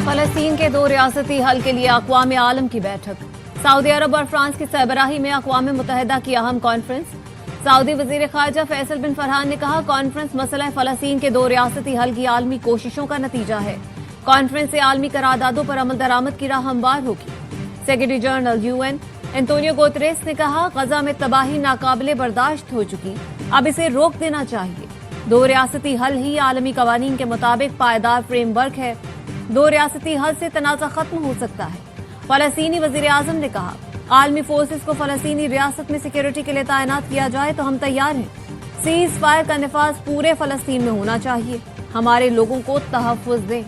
फलस्तीन के दो रियासती हल के लिए अक़वाम आलम की बैठक। सऊदी अरब और फ्रांस की सरबराही में अक़वाम मुत्तहिदा की अहम कॉन्फ्रेंस। सऊदी वज़ीर ख़ारजा फैसल बिन फरहान ने कहा, कॉन्फ्रेंस मसला फ़लस्तीन के दो रियासती हल की आलमी कोशिशों का नतीजा है। कॉन्फ्रेंस से आलमी करारदादों पर अमल दरामद की राह हमवार होगी। Secretary general UN Antonio Guterres ने कहा, गजा में तबाही नाकाबिले बर्दाश्त हो चुकी, अब इसे रोक देना चाहिए। दो रियासती हल ही आलमी कवानीन के मुताबिक पायदार फ्रेमवर्क है। दो रियासती हल से तनाज़ा खत्म हो सकता है। फलस्तीनी वज़ीर आज़म ने कहा, आलमी फोर्सेस को फलस्तीनी रियासत में सिक्योरिटी के लिए तैनात किया जाए तो हम तैयार हैं। सीज फायर का निफाज पूरे फलस्तीन में होना चाहिए। हमारे लोगों को तहफ़्फ़ुज़ दें।